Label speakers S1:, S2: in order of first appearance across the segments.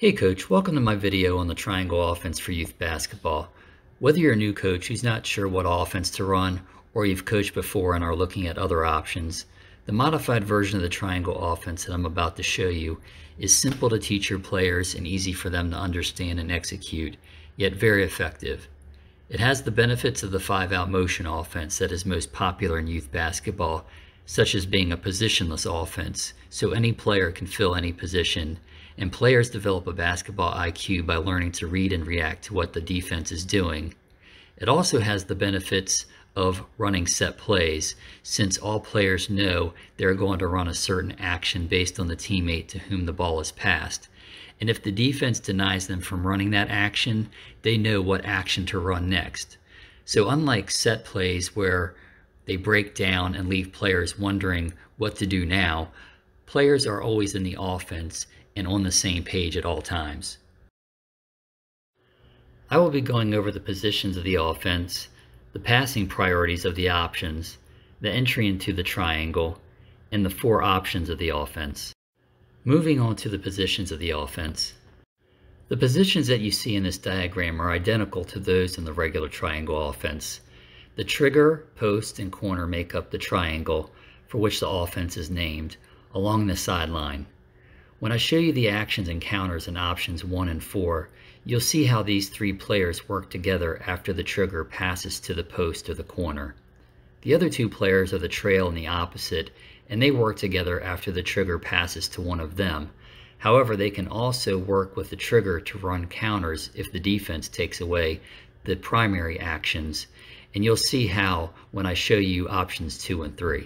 S1: Hey coach, welcome to my video on the triangle offense for youth basketball. Whether you're a new coach who's not sure what offense to run, or you've coached before and are looking at other options, the modified version of the triangle offense that I'm about to show you is simple to teach your players and easy for them to understand and execute, yet very effective. It has the benefits of the 5-out motion offense that is most popular in youth basketball, such as being a positionless offense, so any player can fill any position, and players develop a basketball IQ by learning to read and react to what the defense is doing. It also has the benefits of running set plays, since all players know they're going to run a certain action based on the teammate to whom the ball is passed. And if the defense denies them from running that action, they know what action to run next. So unlike set plays where they break down and leave players wondering what to do now, players are always in the offense and on the same page at all times. I will be going over the positions of the offense, the passing priorities of the options, the entry into the triangle, and the 4 options of the offense. Moving on to the positions of the offense. The positions that you see in this diagram are identical to those in the regular triangle offense. The trigger, post, and corner make up the triangle for which the offense is named, along the sideline. When I show you the actions and counters in options 1 and 4, you'll see how these 3 players work together after the trigger passes to the post or the corner. The other 2 players are the trail and the opposite, and they work together after the trigger passes to one of them. However, they can also work with the trigger to run counters if the defense takes away the primary actions, and you'll see how when I show you options 2 and 3.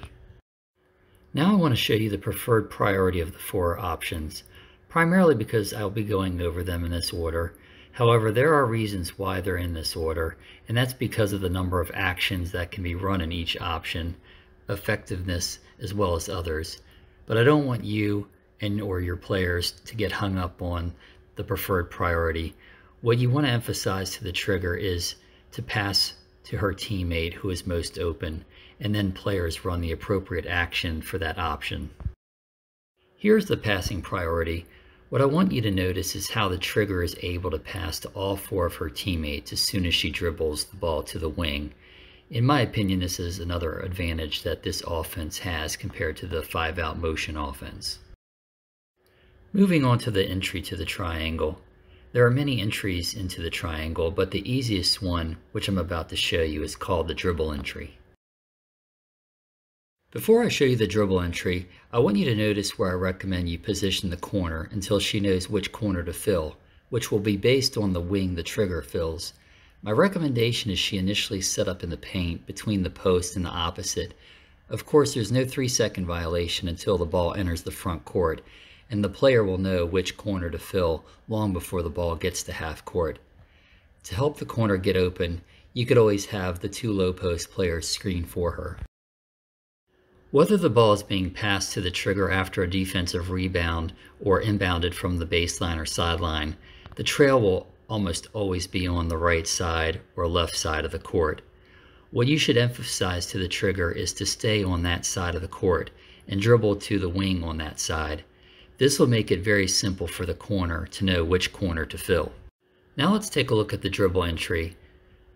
S1: Now I want to show you the preferred priority of the 4 options, primarily because I'll be going over them in this order. However, there are reasons why they're in this order, and that's because of the number of actions that can be run in each option, effectiveness, as well as others. But I don't want you or your players to get hung up on the preferred priority. What you want to emphasize to the trigger is to pass to her teammate who is most open, and then players run the appropriate action for that option. Here's the passing priority. What I want you to notice is how the trigger is able to pass to all 4 of her teammates as soon as she dribbles the ball to the wing. In my opinion, this is another advantage that this offense has compared to the 5-out motion offense. Moving on to the entry to the triangle. There are many entries into the triangle, but the easiest one, which I'm about to show you, is called the dribble entry. Before I show you the dribble entry, I want you to notice where I recommend you position the corner until she knows which corner to fill, which will be based on the wing the trigger fills. My recommendation is she initially set up in the paint between the post and the opposite. Of course, there's no 3-second violation until the ball enters the front court, and the player will know which corner to fill long before the ball gets to half court. To help the corner get open, you could always have the 2 low post players screen for her. Whether the ball is being passed to the trigger after a defensive rebound or inbounded from the baseline or sideline, the trail will almost always be on the right side or left side of the court. What you should emphasize to the trigger is to stay on that side of the court and dribble to the wing on that side. This will make it very simple for the corner to know which corner to fill. Now let's take a look at the dribble entry.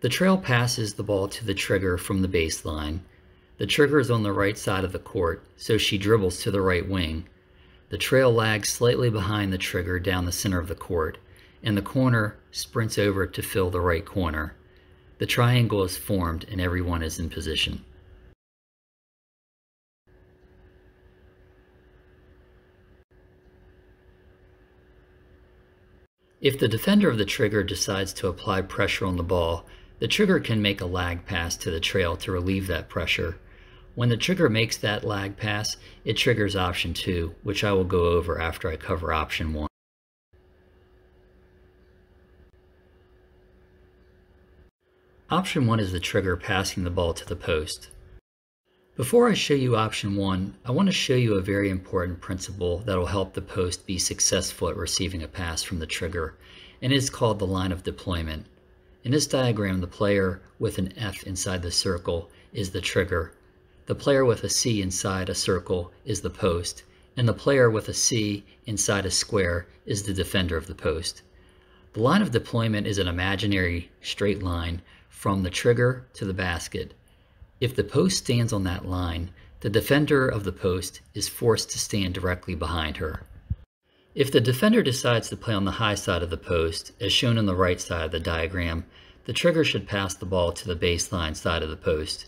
S1: The trail passes the ball to the trigger from the baseline. The trigger is on the right side of the court, so she dribbles to the right wing. The trail lags slightly behind the trigger down the center of the court, and the corner sprints over to fill the right corner. The triangle is formed and everyone is in position. If the defender of the trigger decides to apply pressure on the ball, the trigger can make a lag pass to the trail to relieve that pressure. When the trigger makes that lag pass, it triggers option 2, which I will go over after I cover option 1. Option 1 is the trigger passing the ball to the post. Before I show you option 1, I want to show you a very important principle that will help the post be successful at receiving a pass from the trigger, and it is called the line of deployment. In this diagram, the player with an F inside the circle is the trigger. The player with a C inside a circle is the post, and the player with a C inside a square is the defender of the post. The line of deployment is an imaginary straight line from the trigger to the basket. If the post stands on that line, the defender of the post is forced to stand directly behind her. If the defender decides to play on the high side of the post, as shown on the right side of the diagram, the trigger should pass the ball to the baseline side of the post.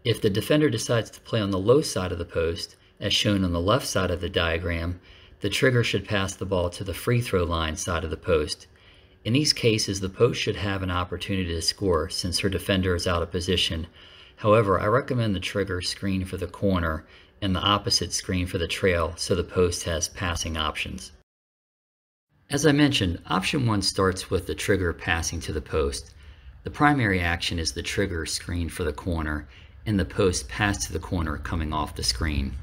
S1: If the defender decides to play on the low side of the post, as shown on the left side of the diagram, the trigger should pass the ball to the free throw line side of the post. In these cases, the post should have an opportunity to score since her defender is out of position. However, I recommend the trigger screen for the corner and the opposite screen for the trail so the post has passing options. As I mentioned, option 1 starts with the trigger passing to the post. The primary action is the trigger screen for the corner and the post pass to the corner coming off the screen.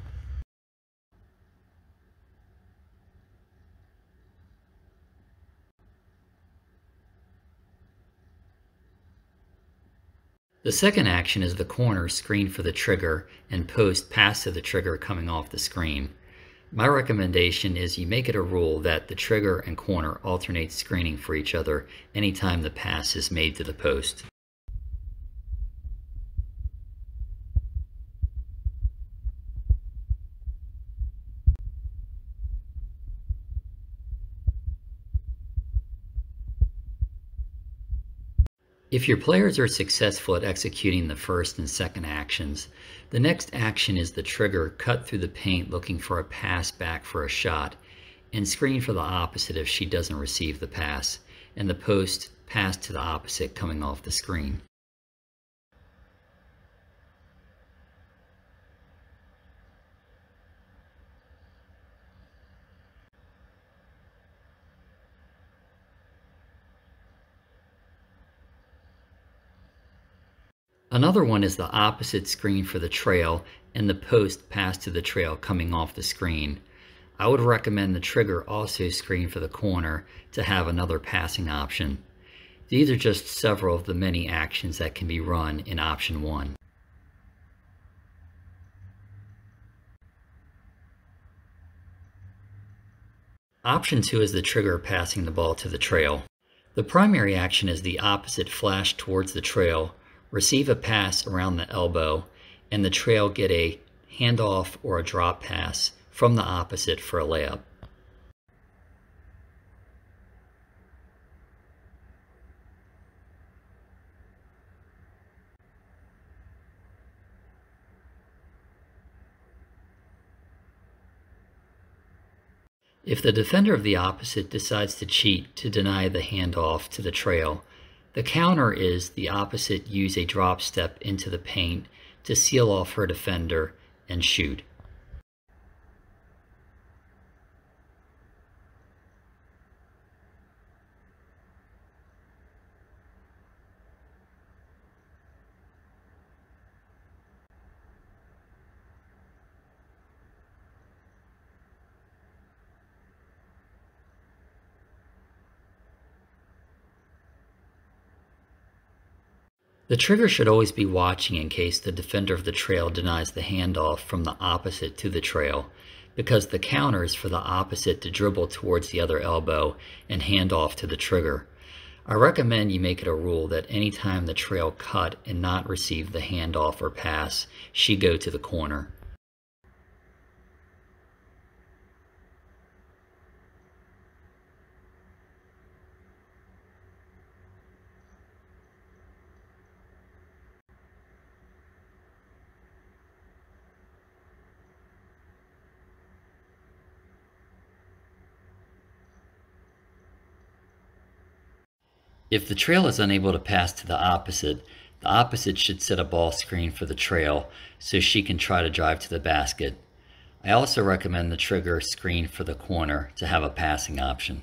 S1: The second action is the corner screen for the trigger and post pass to the trigger coming off the screen. My recommendation is you make it a rule that the trigger and corner alternate screening for each other anytime the pass is made to the post. If your players are successful at executing the first and second actions, the next action is the trigger cut through the paint looking for a pass back for a shot, and screen for the opposite if she doesn't receive the pass, and the post pass to the opposite coming off the screen. Another one is the opposite screen for the trail and the post pass to the trail coming off the screen. I would recommend the trigger also screen for the corner to have another passing option. These are just several of the many actions that can be run in option 1. Option 2 is the trigger passing the ball to the trail. The primary action is the opposite flash towards the trail, receive a pass around the elbow, and the trail get a handoff or a drop pass from the opposite for a layup. If the defender of the opposite decides to cheat to deny the handoff to the trail, the counter is the opposite use a drop step into the paint to seal off her defender and shoot. The trigger should always be watching in case the defender of the trail denies the handoff from the opposite to the trail, because the counter is for the opposite to dribble towards the other elbow and hand off to the trigger. I recommend you make it a rule that anytime the trail cut and not receive the handoff or pass, she go to the corner. If the trail is unable to pass to the opposite should set a ball screen for the trail so she can try to drive to the basket. I also recommend the trigger screen for the corner to have a passing option.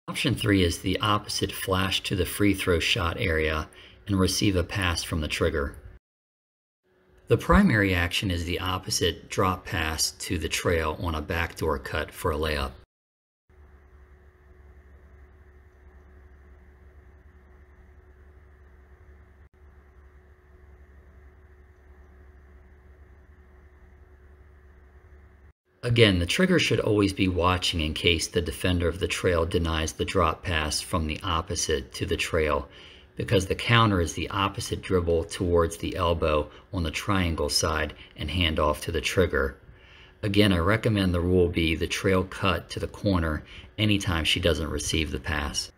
S1: Option 3 is the opposite flash to the free throw shot area and receive a pass from the trigger. The primary action is the opposite drop pass to the trail on a backdoor cut for a layup. Again, the trigger should always be watching in case the defender of the trail denies the drop pass from the opposite to the trail, because the counter is the opposite dribble towards the elbow on the triangle side and hand off to the trigger. Again, I recommend the rule be the trail cut to the corner anytime she doesn't receive the pass.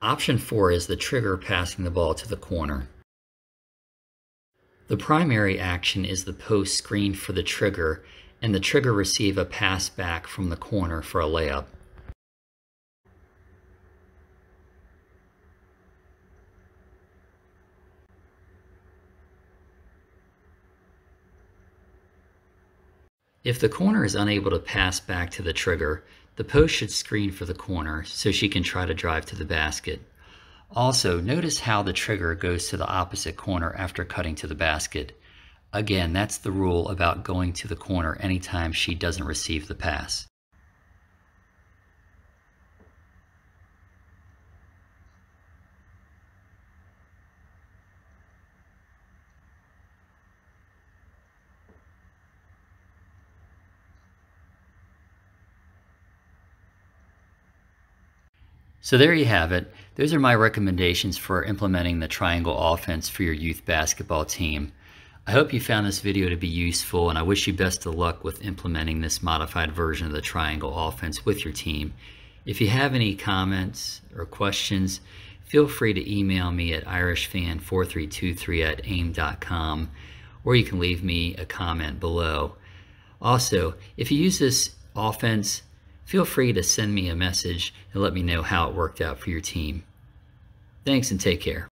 S1: Option 4 is the trigger passing the ball to the corner. The primary action is the post screen for the trigger, and the trigger receive a pass back from the corner for a layup. If the corner is unable to pass back to the trigger, the post should screen for the corner so she can try to drive to the basket. Also, notice how the trigger goes to the opposite corner after cutting to the basket. Again, that's the rule about going to the corner anytime she doesn't receive the pass. So there you have it. Those are my recommendations for implementing the triangle offense for your youth basketball team. I hope you found this video to be useful, and I wish you best of luck with implementing this modified version of the triangle offense with your team. If you have any comments or questions, feel free to email me at irishfan4323@aim.com, or you can leave me a comment below. Also, if you use this offense, feel free to send me a message and let me know how it worked out for your team. Thanks and take care.